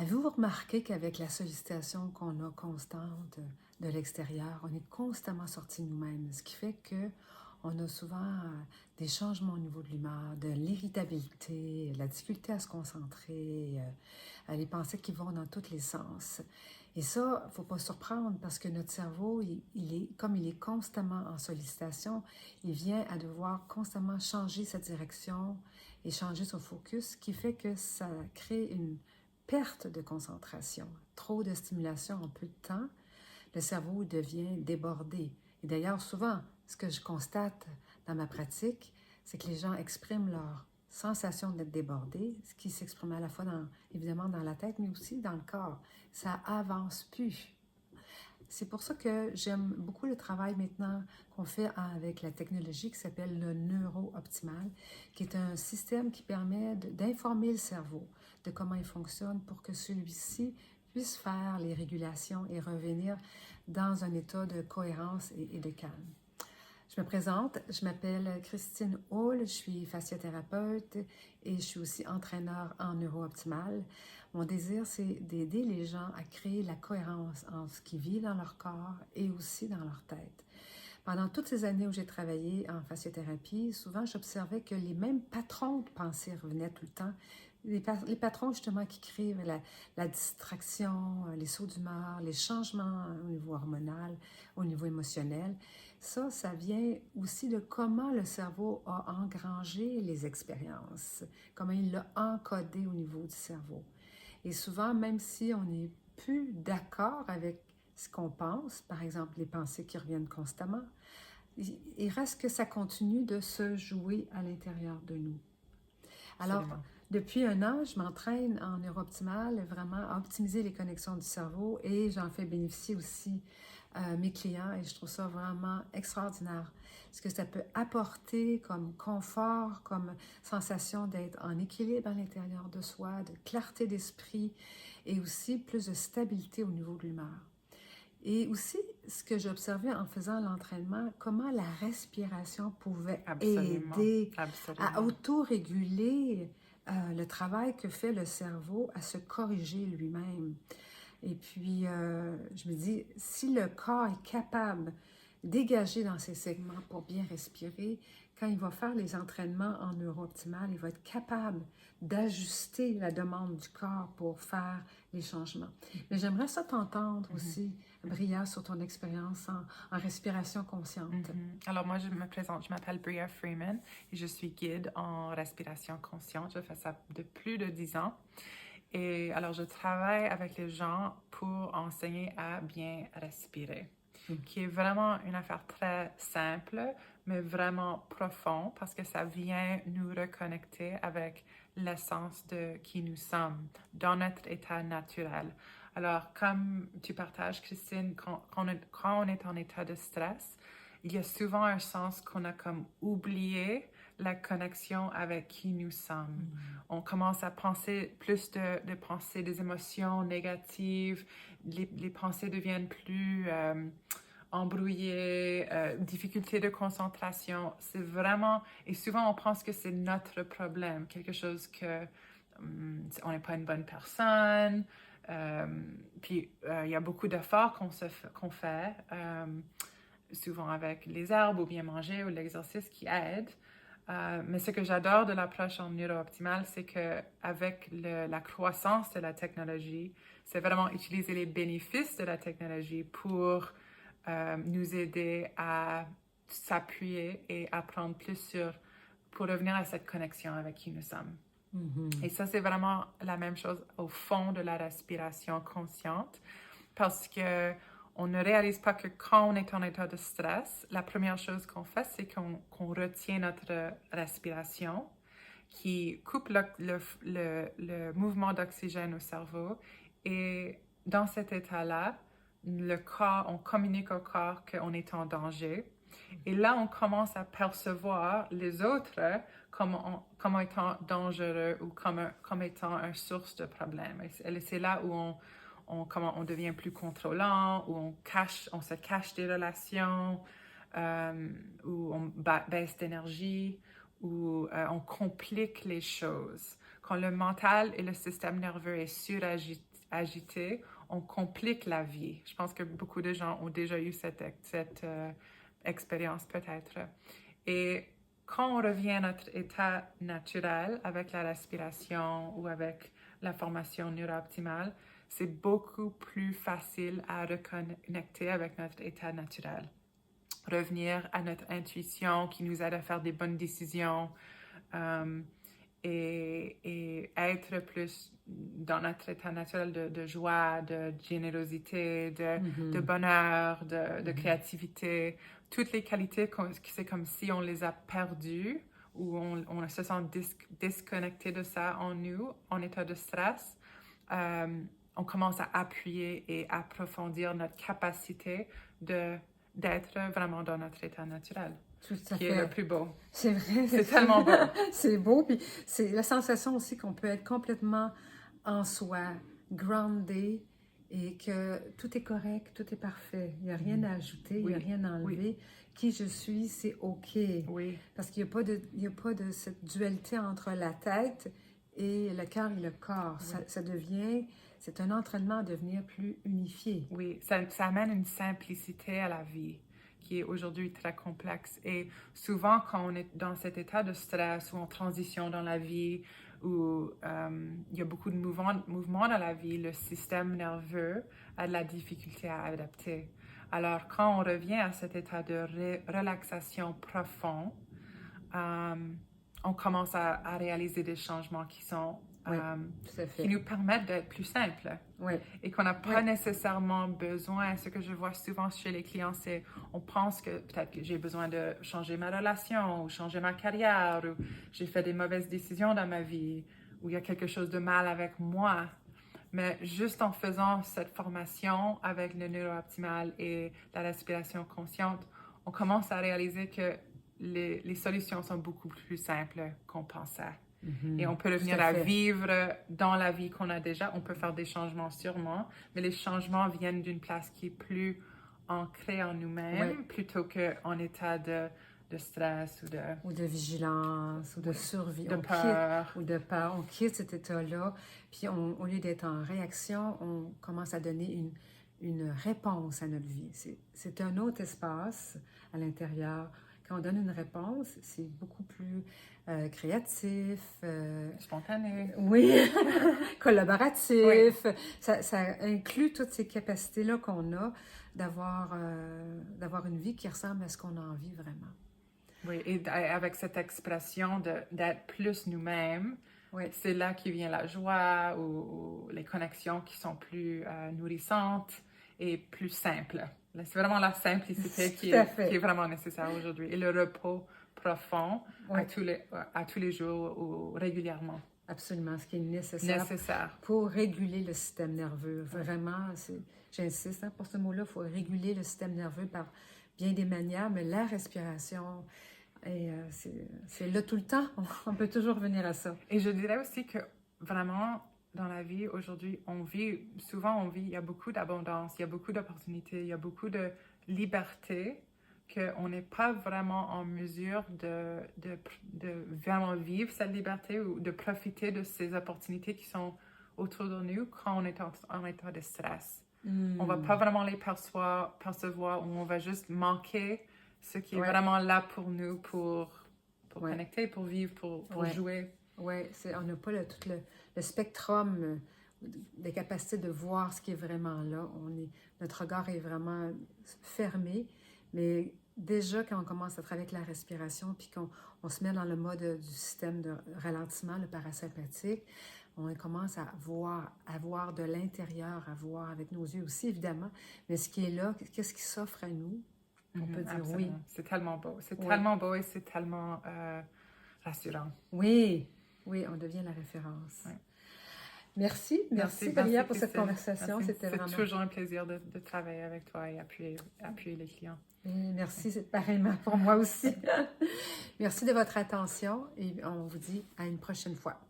Avez-vous remarqué qu'avec la sollicitation qu'on a constante de l'extérieur, on est constamment sorti de nous-mêmes, ce qui fait que on a souvent des changements au niveau de l'humeur, de l'irritabilité, la difficulté à se concentrer, les pensées qui vont dans tous les sens. Et ça, il ne faut pas surprendre parce que notre cerveau, comme il est constamment en sollicitation, il vient à devoir constamment changer sa direction et changer son focus, ce qui fait que ça crée une perte de concentration, trop de stimulation en peu de temps, le cerveau devient débordé. Et d'ailleurs, souvent, ce que je constate dans ma pratique, c'est que les gens expriment leur sensation d'être débordés, ce qui s'exprime à la fois évidemment dans la tête, mais aussi dans le corps. Ça avance plus. C'est pour ça que j'aime beaucoup le travail maintenant qu'on fait avec la technologie qui s'appelle le neuro-optimal, qui est un système qui permet d'informer le cerveau de comment il fonctionne pour que celui-ci puisse faire les régulations et revenir dans un état de cohérence et de calme. Je me présente, je m'appelle Christine Hall, je suis fasciothérapeute et je suis aussi entraîneur en neuro-optimal. Mon désir, c'est d'aider les gens à créer la cohérence entre ce qu'ils vivent dans leur corps et aussi dans leur tête. Pendant toutes ces années où j'ai travaillé en fasciothérapie, souvent j'observais que les mêmes patrons de pensée revenaient tout le temps. Les patrons justement qui créent la distraction, les sauts d'humeur, les changements au niveau hormonal, au niveau émotionnel. Ça vient aussi de comment le cerveau a engrangé les expériences, comment il l'a encodé au niveau du cerveau. Et souvent, même si on n'est plus d'accord avec ce qu'on pense, par exemple les pensées qui reviennent constamment, il reste que ça continue de se jouer à l'intérieur de nous. Alors, Absolument. depuis un an, je m'entraîne en neurooptimal, vraiment à optimiser les connexions du cerveau et j'en fais bénéficier aussi mes clients et je trouve ça vraiment extraordinaire. Ce que ça peut apporter comme confort, comme sensation d'être en équilibre à l'intérieur de soi, de clarté d'esprit et aussi plus de stabilité au niveau de l'humeur. Et aussi, ce que j'observais en faisant l'entraînement, comment la respiration pouvait Absolument. aider à Absolument. auto-réguler le travail que fait le cerveau à se corriger lui-même. Et puis, je me dis, si le corps est capable de dégager dans ses segments pour bien respirer, quand il va faire les entraînements en neuro-optimal, il va être capable d'ajuster la demande du corps pour faire les changements. Mais j'aimerais ça t'entendre aussi, Bria, sur ton expérience en respiration consciente. Alors moi, je me présente, je m'appelle Bria Freeman et je suis guide en respiration consciente. Je fais ça de plus de 10 ans. Et alors, je travaille avec les gens pour enseigner à bien respirer, qui est vraiment une affaire très simple, mais vraiment profonde parce que ça vient nous reconnecter avec l'essence de qui nous sommes dans notre état naturel. Alors, comme tu partages, Christine, quand on est en état de stress, il y a souvent un sens qu'on a comme oublié la connexion avec qui nous sommes. On commence à penser plus de pensées, des émotions négatives, les pensées deviennent plus embrouillées, difficultés de concentration. C'est vraiment, et souvent on pense que c'est notre problème, quelque chose que on n'est pas une bonne personne. Puis il y a beaucoup d'efforts qu'on fait, souvent avec les herbes ou bien manger ou l'exercice qui aide. Mais ce que j'adore de l'approche en neuro-optimal, c'est qu'avec la croissance de la technologie, c'est vraiment utiliser les bénéfices de la technologie pour nous aider à s'appuyer et apprendre plus pour revenir à cette connexion avec qui nous sommes. Et ça, c'est vraiment la même chose au fond de la respiration consciente parce que on ne réalise pas que quand on est en état de stress, la première chose qu'on fait, c'est qu'on retient notre respiration qui coupe le mouvement d'oxygène au cerveau. Et dans cet état-là, le corps, on communique au corps qu'on est en danger. Et là, on commence à percevoir les autres comme étant dangereux ou comme étant une source de problème. Et c'est là où on devient plus contrôlant, où on se cache des relations, où on baisse d'énergie, où on complique les choses. Quand le mental et le système nerveux est agité, on complique la vie. Je pense que beaucoup de gens ont déjà eu cette expérience peut-être. Et quand on revient à notre état naturel avec la respiration ou avec la formation neurooptimale, c'est beaucoup plus facile à reconnecter avec notre état naturel. Revenir à notre intuition qui nous aide à faire des bonnes décisions et être plus dans notre état naturel de joie, de générosité, de bonheur, de créativité. Toutes les qualités, c'est comme si on les a perdues ou on se sent disconnecté de ça en nous, en état de stress. On commence à appuyer et approfondir notre capacité d'être vraiment dans notre état naturel, Tout à qui fait. est le plus beau. C'est vrai. C'est tellement beau. C'est beau, puis c'est la sensation aussi qu'on peut être complètement en soi, groundé, et que tout est correct, tout est parfait. Il n'y a rien à ajouter, il n'y a rien à enlever. Qui je suis, c'est OK. Oui. Parce qu'il n'y a pas de cette dualité entre la tête et le cœur et le corps. Ça devient... C'est un entraînement à devenir plus unifié. Oui, ça amène une simplicité à la vie qui est aujourd'hui très complexe. Et souvent, quand on est dans cet état de stress ou en transition dans la vie, où il y a beaucoup de mouvements dans la vie, le système nerveux a de la difficulté à adapter. Alors, quand on revient à cet état de relaxation profond, on commence à réaliser des changements qui sont qui nous permettent d'être plus simples et qu'on n'a pas nécessairement besoin. Ce que je vois souvent chez les clients, c'est on pense que peut-être que j'ai besoin de changer ma relation ou changer ma carrière ou j'ai fait des mauvaises décisions dans ma vie ou il y a quelque chose de mal avec moi. Mais juste en faisant cette formation avec le neurooptimal et la respiration consciente, on commence à réaliser que les solutions sont beaucoup plus simples qu'on pensait. Et on peut revenir à vivre dans la vie qu'on a déjà. On peut faire des changements sûrement, mais les changements viennent d'une place qui est plus ancrée en nous-mêmes plutôt qu'en état de stress ou de vigilance ou de survie. De peur. Ou de peur. On quitte cet état-là, puis au lieu d'être en réaction, on commence à donner une réponse à notre vie. C'est un autre espace à l'intérieur. Quand on donne une réponse, c'est beaucoup plus créatif. Spontané. Oui, collaboratif. Ça inclut toutes ces capacités-là qu'on a d'avoir une vie qui ressemble à ce qu'on a envie vraiment. Oui, et avec cette expression d'être plus nous-mêmes, c'est là qui vient la joie ou les connexions qui sont plus nourrissantes et plus simples. C'est vraiment la simplicité qui est vraiment nécessaire aujourd'hui. Et le repos profond à tous les jours ou régulièrement. Absolument, ce qui est nécessaire pour réguler le système nerveux. Vraiment, j'insiste pour ce mot-là, il faut réguler le système nerveux par bien des manières, mais la respiration, c'est là tout le temps. On peut toujours revenir à ça. Et je dirais aussi que vraiment, dans la vie, aujourd'hui, il y a beaucoup d'abondance, il y a beaucoup d'opportunités, il y a beaucoup de liberté, qu'on n'est pas vraiment en mesure de vraiment vivre cette liberté ou de profiter de ces opportunités qui sont autour de nous quand on est en état de stress. On ne va pas vraiment les percevoir ou on va juste manquer ce qui est vraiment là pour nous, pour connecter, pour vivre, pour jouer. Oui, on n'a pas tout le spectrum des capacités de voir ce qui est vraiment là. Notre regard est vraiment fermé, mais déjà quand on commence à travailler avec la respiration, puis qu'on se met dans le mode du système de ralentissement, le parasympathique, on commence à voir de l'intérieur, à voir avec nos yeux aussi, évidemment, mais ce qui est là, qu'est-ce qui s'offre à nous, on peut dire absolument. C'est tellement beau. C'est tellement beau et c'est tellement rassurant. Oui, on devient la référence. Oui. Merci Valia, pour cette conversation. C'est toujours un plaisir de travailler avec toi et appuyer les clients. Et merci, c'est pareillement pour moi aussi. Merci de votre attention et on vous dit à une prochaine fois.